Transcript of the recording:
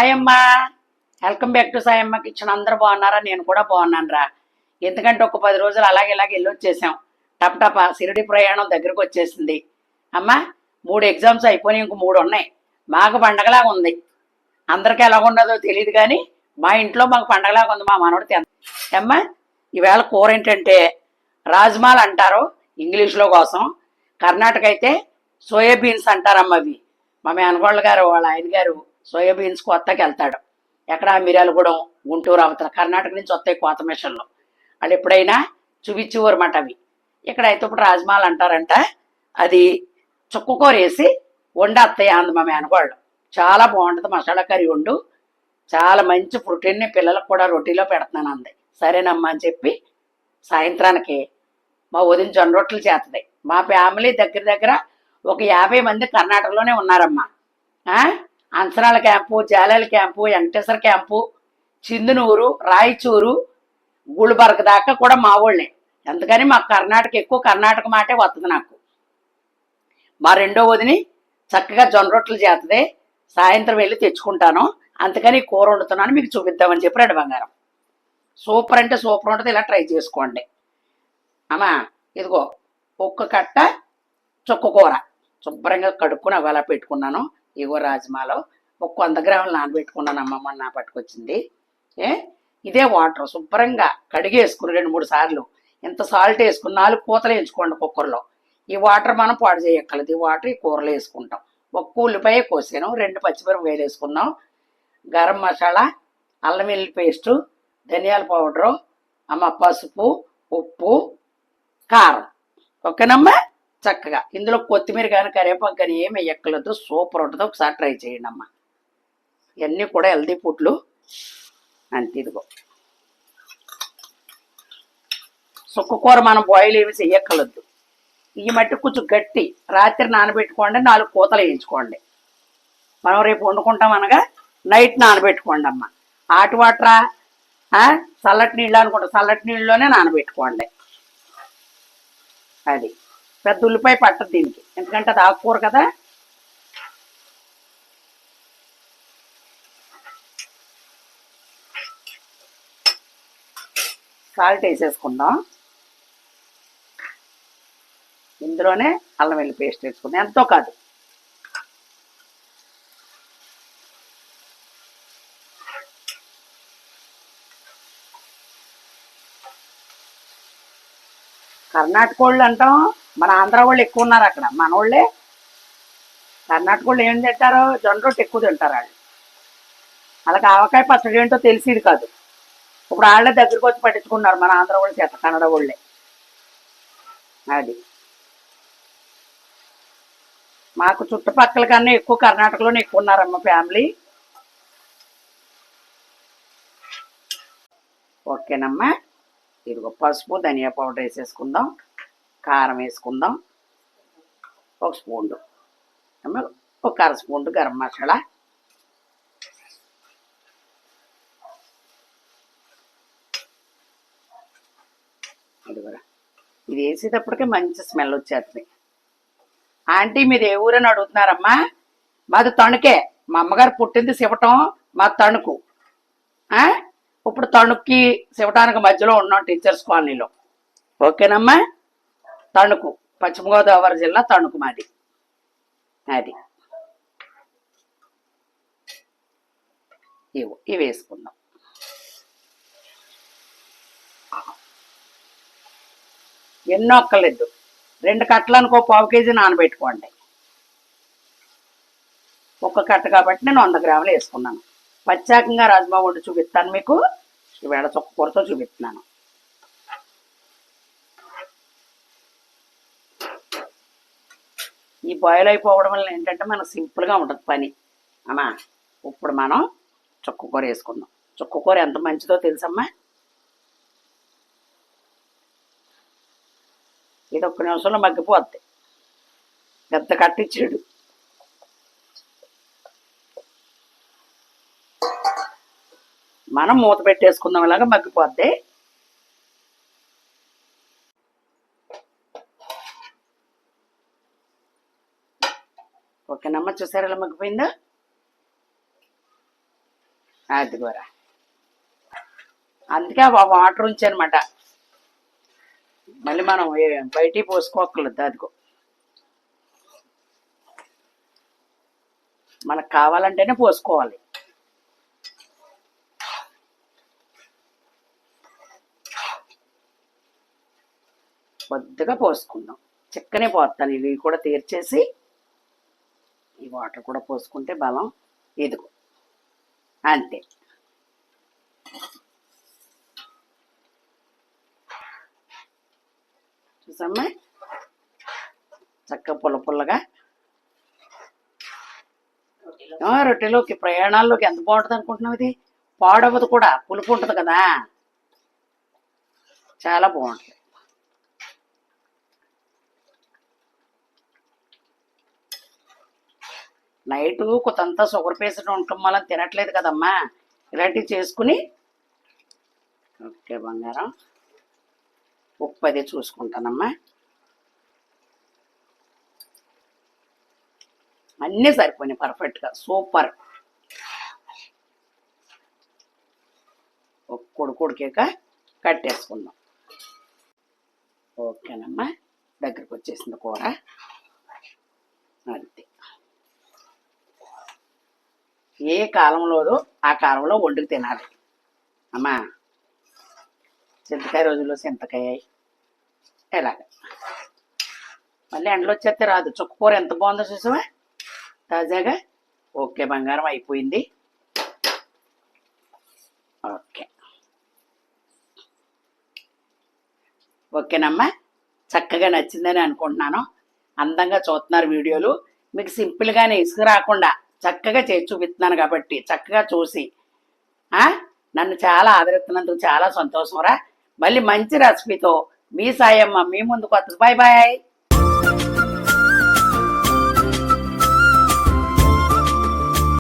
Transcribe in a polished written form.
Hi అమ్మా, welcome back to Sayamma kitchen. అందరూ బాగున్నారా? నేను కూడా బాగున్నాను రా. ఎందుకంటే ఒక 10 రోజులు ఇలాగే వెళ్ళొచ్చేసాం. టప్ సిరిడి ప్రయాణం దగ్గరకు వచ్చేసింది అమ్మా. 3 ఎగ్జామ్స్ అయిపోయినాయి, ఇంకో 3 ఉన్నాయి. మాకు పండగలాగా ఉంది. అందరికీ ఎలా ఉండదో తెలియదు కానీ మా ఇంట్లో మాకు పండగలాగా ఉంది. మా మనవడి 10th అమ్మా. ఈవేళ కూర ఏంటంటే రాజ్మాలు అంటారు ఇంగ్లీష్లో కోసం. కర్ణాటక అయితే సోయాబీన్స్ అంటారమ్మ. అవి మా మేనగోళ్ళ గారు వాళ్ళ ఆయన గారు సోయాబీన్స్ కొత్తకి వెళ్తాడు. ఎక్కడ మిర్యాలగూడెం, గుంటూరు అవతల కర్ణాటక నుంచి వస్తాయి కోత మిషన్లో. వాళ్ళు ఎప్పుడైనా చూపించేవారన్నమాట అవి. ఇక్కడైతే ఇప్పుడు రాజ్మాలు అంటారంట. అది చుక్కకూర వేసి వండేస్తాయి అంది మా మేనగోళ్ళు. చాలా బాగుంటుంది మసాలా కర్రీ వండు. చాలా మంచి ప్రోటీన్ని పిల్లలకు కూడా రొటీలో పెడుతున్నాను అంది. సరేనమ్మా అని చెప్పి సాయంత్రానికి మా వదిన జొన్న రొట్టెలు చేస్తుంది. మా ఫ్యామిలీ దగ్గర దగ్గర ఒక 50 మంది కర్ణాటకలోనే ఉన్నారమ్మా. అంచనాల camp, Jalala camp, Venkateswara camp, Sindhanur, Raichur, Gulbarga దాకా కూడా మా ఊళ్ళే. అందుకని మాకు కర్ణాటక ఎక్కువ, కర్ణాటక మాటే వస్తుంది నాకు. మా రెండో వదిని చక్కగా జొన్న రొట్టెలు చేస్తుంది. సాయంత్రం వెళ్ళి తెచ్చుకుంటాను. అందుకని కూర వండుతున్నాను, మీకు చూపిద్దామని చెప్పి రెడ్ బంగారం. సూపర్ అంటే సూపర్ ఉంటుంది, ఇలా ట్రై చేసుకోండి అమ్మా. ఇదిగో ఒక్క కట్ట చుక్క కూర శుభ్రంగా కడుక్కుని అవి అలా పెట్టుకున్నాను. ఇగో రాజ్మాలో ఒక 100 గ్రాములు నానబెట్టుకున్నాను. అమ్మమ్మ నా పట్టుకొచ్చింది. ఇదే వాటర్ శుభ్రంగా కడిగేసుకుని 2-3 సార్లు ఇంత సాల్ట్ వేసుకుని 4 పూతలు వేయించుకోండి కుక్కర్లో. ఈ వాటర్ మనం పాడు చేయక్కర్లేదు. ఈ వాటర్ ఈ కూరలో వేసుకుంటాం. ఒక్క ఉల్లిపాయ కోసాను, 2 పచ్చిమిరపకాయలు వేసుకున్నాం. గరం మసాలా, అల్లం వెల్లుల్లి పేస్టు, ధనియాల పౌడరు, అమ్మ పసుపు, ఉప్పు, కారం. ఓకేనమ్మా. చక్కగా ఇందులో కొత్తిమీర కానీ కరివేపాకు కానీ ఏమి వేయక్కర్లేదు. సూపర్ ఉంటుంది. ఒకసారి ట్రై చేయండి అమ్మా. ఇవన్నీ కూడా హెల్దీ ఫుడ్లు అంతే. ఇదిగో సుక్క కూర మనం బాయిల్ ఏమి చెయ్యక్కర్లేదు. ఈ మట్టి కొంచెం గట్టి రాత్రి నానబెట్టుకోండి, 4 పూతలు వేయించుకోండి. మనం రేపు వండుకుంటాం అనగా నైట్ నానబెట్టుకోండి అమ్మ. హాట్ వాటరా చల్లటి నీళ్ళు అనుకుంటా, చల్లటి నీళ్ళలోనే నానబెట్టుకోండి. అది పెద్ద ఉల్లిపాయ పట్టదు దీనికి, ఎందుకంటే అది ఆకుకూర కదా. సాల్ట్ వేసేసుకుందాం. ఇందులోనే అల్లం వెల్లుల్లి పేస్ట్ వేసుకుందాం. ఎంతో కాదు. కర్ణాటక వాళ్ళు అంటాం, మన ఆంధ్ర వాళ్ళు ఎక్కువ ఉన్నారు అక్కడ. మన వాళ్ళే కర్ణాటక వాళ్ళు ఏం తింటారో జొన్న రొట్టె ఎక్కువ తింటారు వాళ్ళు. అలాగే ఆవకాయ పచ్చడి ఏంటో తెలిసేది కాదు. ఇప్పుడు వాళ్ళే దగ్గరికి వచ్చి పట్టించుకున్నారు మన ఆంధ్ర వాళ్ళు చేత, కన్నడ వాళ్ళే. అది మాకు చుట్టుపక్కల కన్నా ఎక్కువ కర్ణాటకలోనే ఎక్కువ ఉన్నారమ్మ ఫ్యామిలీ. ఓకేనమ్మా. ఇదిగో పసుపు, ధనియా పౌడర్ వేసేసుకుందాం. కారం వేసుకుందాం 1 స్పూన్. ఒక 1/2 స్పూన్ గరం మసాలా. ఇదిగోరా, ఇది వేసేటప్పటికే మంచి స్మెల్ వచ్చేస్తుంది. ఆంటీ మీది ఏ ఊరని అడుగుతున్నారమ్మా? మాది తణుకే. మా అమ్మగారు పుట్టింది శివటం, మా తణుకు. ఇప్పుడు తణుక్కి శివటానికి మధ్యలో ఉన్నాం, టీచర్స్ కాలనీలో. ఓకేనమ్మా. తణుకు, పశ్చిమ గోదావరి జిల్లా తణుకు మాది. అది ఇవి వేసుకుందాం. ఎన్నో ఒక్కలేదు. 2 కట్టలు అనుకో, 1/4 కేజీ నానబెట్టుకోండి. 1 కట్ట కాబట్టి నేను 100 గ్రాములు వేసుకున్నాను. ప్రత్యేకంగా రాజ్మా వండి చూపిస్తాను మీకు. ఈవేళ చుక్క కూరతో చూపిస్తున్నాను. ఈ బాయిల్ అయిపోవడం వల్ల ఏంటంటే మనకు సింపుల్గా ఉంటుంది పని అమ్మా. ఇప్పుడు మనం చుక్క కూర వేసుకుందాం. చుక్క కూర ఎంత మంచిదో తెలుసమ్మా. ఇది 1 నిమిషంలో మగ్గిపోద్ది. పెద్ద కట్టించాడు. మనం మూత పెట్టేసుకుందాం, ఇలాగా మగ్గిపోద్ది. ఓకేనమ్మా. చూసారా ఎలా మగ్గిపోయిందో? అదిగోరా, అందుకే వాటర్ ఉంచనమాట. మళ్ళీ మనం బయటికి పోసుకోకర్లేదు. అదిగో మనకు కావాలంటేనే పోసుకోవాలి. కొద్దిగా పోసుకుందాం, చిక్కనే పోతాను. ఇవి కూడా తీర్చేసి ఈ వాటర్ కూడా పోసుకుంటే బలం. ఇదిగో అంతే. చూసమ్మా, చక్క పుల్ల పుల్లగా రొట్టెలోకి ప్రయాణాల్లోకి ఎంత బాగుంటుంది అనుకుంటున్నావు. ఇది పాడవదు కూడా, పులుపు ఉంటుంది కదా, చాలా బాగుంటుంది. నైటు కొంతంతా షుగర్ పేషెంట్ ఉండటం వల్ల తినట్లేదు కదమ్మా, ఇలాంటివి చేసుకుని. ఓకే బంగారం, ఉప్పు అది చూసుకుంటానమ్మా. అన్నీ సరిపోయినాయి పర్ఫెక్ట్గా, సూపర్. కొడుకేక కట్టేసుకుందాం. ఓకేనమ్మా, దగ్గరికి వచ్చేసింది కూర. అంతే, ఏ కాలంలోదో ఆ కాలంలో వండుకు తినాలి అమ్మా. చింతకాయ రోజుల్లో చింతకాయ ఎలాగ మళ్ళీ ఎండలో వచ్చేస్తే రాదు. చుక్కకూర ఎంత బాగుందో చూసావా, తాజాగా. ఓకే బంగారం, అయిపోయింది. ఓకే ఓకేనమ్మా, చక్కగా నచ్చిందని అనుకుంటున్నాను. అందంగా చూస్తున్నారు వీడియోలు. మీకు సింపుల్గానే ఇసుక రాకుండా చక్కగా చేసి చూపిస్తున్నాను కాబట్టి చక్కగా చూసి నన్ను చాలా ఆదరిస్తున్నందుకు చాలా సంతోషంరా. మళ్ళీ మంచి రెసిపీతో మీ సాయమ్మ మీ ముందుకు వస్తుంది. Bye bye.